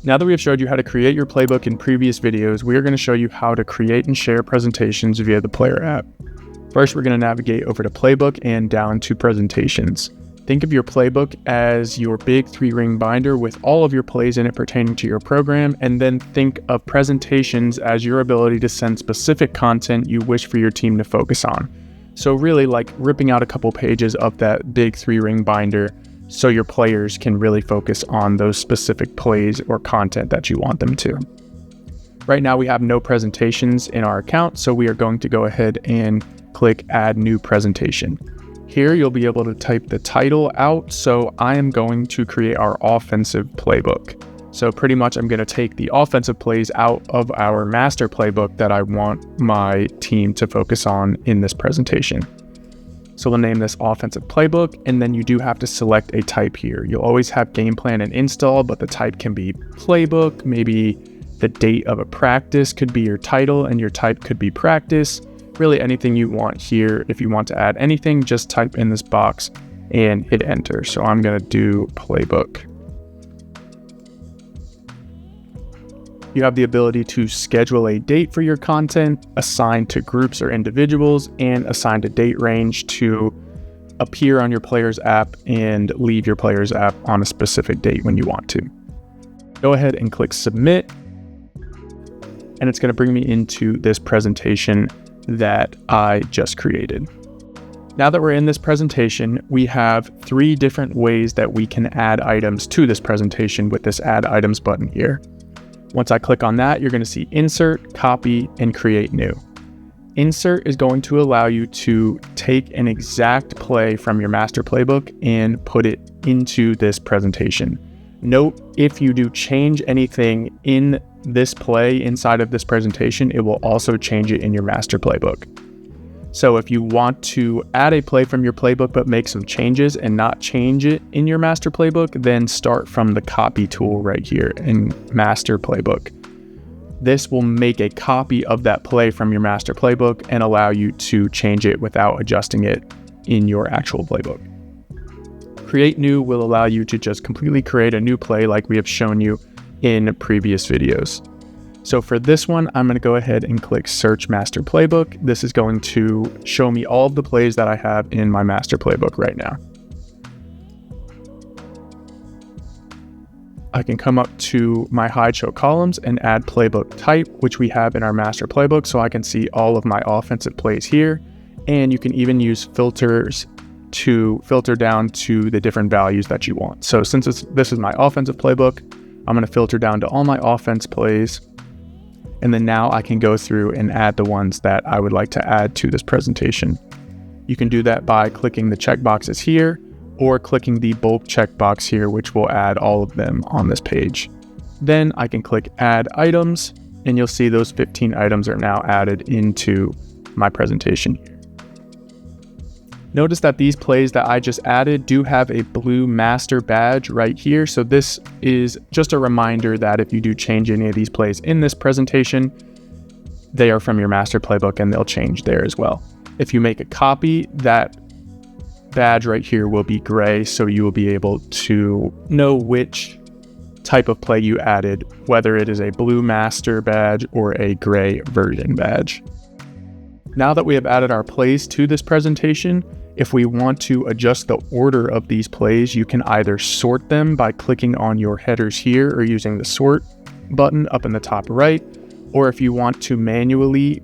Now that we have showed you how to create your playbook in previous videos, we are going to show you how to create and share presentations via the Player app. First, we're going to navigate over to Playbook and down to Presentations. Think of your playbook as your big 3-ring binder with all of your plays in it pertaining to your program, and then think of presentations as your ability to send specific content you wish for your team to focus on. So really like ripping out a couple pages of that big 3-ring binder so your players can really focus on those specific plays or content that you want them to. Right now we have no presentations in our account, so we are going to go ahead and click Add New Presentation. Here you'll be able to type the title out, so I am going to create our offensive playbook. So pretty much I'm going to take the offensive plays out of our master playbook that I want my team to focus on in this presentation. So we'll name this offensive playbook, and then you do have to select a type here. You'll always have game plan and install, but the type can be playbook, maybe the date of a practice could be your title, and your type could be practice. Really anything you want here. If you want to add anything, just type in this box and hit enter. So I'm going to do playbook. You have the ability to schedule a date for your content, assign to groups or individuals, and assign a date range to appear on your player's app and leave your player's app on a specific date when you want to. Go ahead and click submit, and it's going to bring me into this presentation that I just created. Now that we're in this presentation, we have 3 different ways that we can add items to this presentation with this Add Items button here. Once I click on that, you're going to see Insert, Copy, and Create New. Insert is going to allow you to take an exact play from your master playbook and put it into this presentation. Note, if you do change anything in this play inside of this presentation, it will also change it in your master playbook. So if you want to add a play from your playbook but make some changes and not change it in your master playbook, then start from the copy tool right here in master playbook. This will make a copy of that play from your master playbook and allow you to change it without adjusting it in your actual playbook. Create New will allow you to just completely create a new play like we have shown you in previous videos. So for this one, I'm going to go ahead and click Search Master Playbook. This is going to show me all of the plays that I have in my master playbook right now. I can come up to my Hide Show Columns and add playbook type, which we have in our master playbook, so I can see all of my offensive plays here. And you can even use filters to filter down to the different values that you want. So since this is my offensive playbook, I'm going to filter down to all my offense plays. And then now I can go through and add the ones that I would like to add to this presentation. You can do that by clicking the checkboxes here or clicking the bulk checkbox here, which will add all of them on this page. Then I can click Add Items, and you'll see those 15 items are now added into my presentation here. Notice that these plays that I just added do have a blue master badge right here. So this is just a reminder that if you do change any of these plays in this presentation, they are from your master playbook and they'll change there as well. If you make a copy, that badge right here will be gray, so you will be able to know which type of play you added, whether it is a blue master badge or a gray version badge. Now that we have added our plays to this presentation, if we want to adjust the order of these plays, you can either sort them by clicking on your headers here or using the sort button up in the top right, or if you want to manually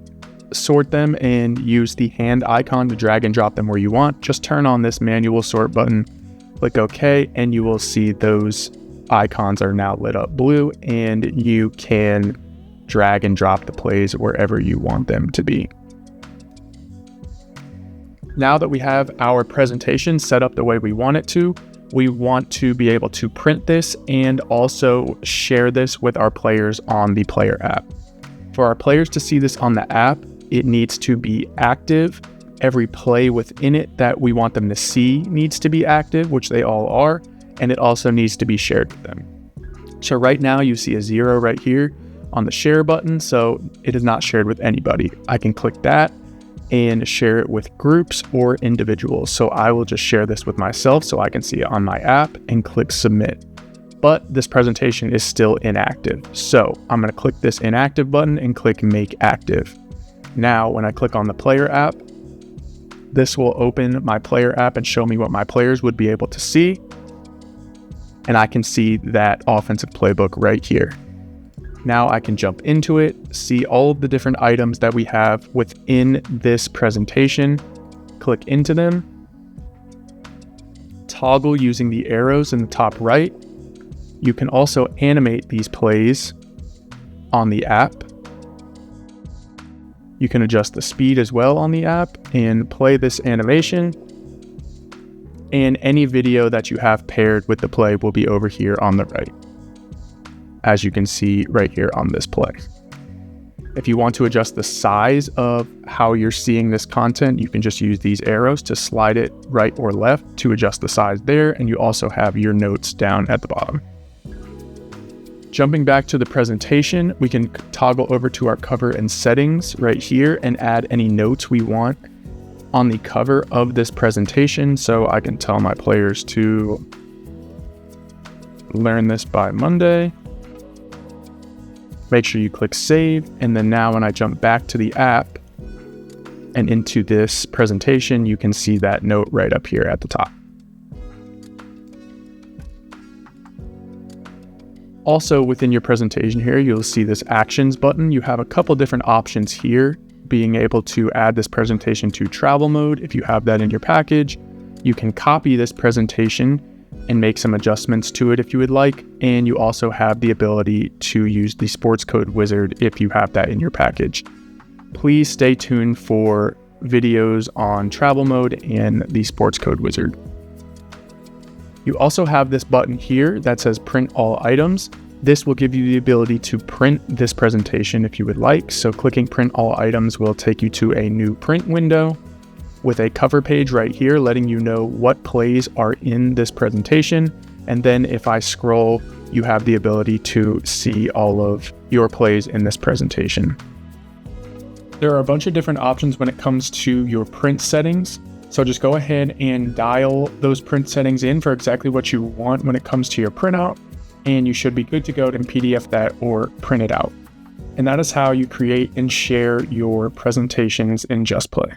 sort them and use the hand icon to drag and drop them where you want, just turn on this manual sort button, click OK, and you will see those icons are now lit up blue, and you can drag and drop the plays wherever you want them to be. Now that we have our presentation set up the way we want it to, we want to be able to print this and also share this with our players on the Player app. For our players to see this on the app, it needs to be active. Every play within it that we want them to see needs to be active, which they all are, and it also needs to be shared with them. So right now you see a 0 right here on the share button, so it is not shared with anybody. I can click that and share it with groups or individuals. So I will just share this with myself so I can see it on my app and click submit. but this presentation is still inactive. So I'm going to click this inactive button and click Make Active. Now, when I click on the player app, this will open my player app and show me what my players would be able to see. And I can see that offensive playbook right here. Now I can jump into it, see all of the different items that we have within this presentation, click into them, toggle using the arrows in the top right. You can also animate these plays on the app. You can adjust the speed as well on the app and play this animation. And any video that you have paired with the play will be over here on the right, as you can see right here on this play. If you want to adjust the size of how you're seeing this content, you can just use these arrows to slide it right or left to adjust the size there, and you also have your notes down at the bottom. Jumping back to the presentation, we can toggle over to our cover and settings right here and add any notes we want on the cover of this presentation. So I can tell my players to learn this by Monday. Make sure you click save. And then now when I jump back to the app and into this presentation, you can see that note right up here at the top. Also within your presentation here, you'll see this actions button. You have a couple different options here, being able to add this presentation to travel mode. If you have that in your package, you can copy this presentation and make some adjustments to it if you would like. And you also have the ability to use the sports code wizard if you have that in your package. Please stay tuned for videos on travel mode and the sports code wizard. You also have this button here that says print all items. This will give you the ability to print this presentation if you would like. So clicking print all items will take you to a new print window with a cover page right here letting you know what plays are in this presentation. And then if I scroll, you have the ability to see all of your plays in this presentation. There are a bunch of different options when it comes to your print settings. So just go ahead and dial those print settings in for exactly what you want when it comes to your printout, and you should be good to go to PDF that or print it out. And that is how you create and share your presentations in JustPlay.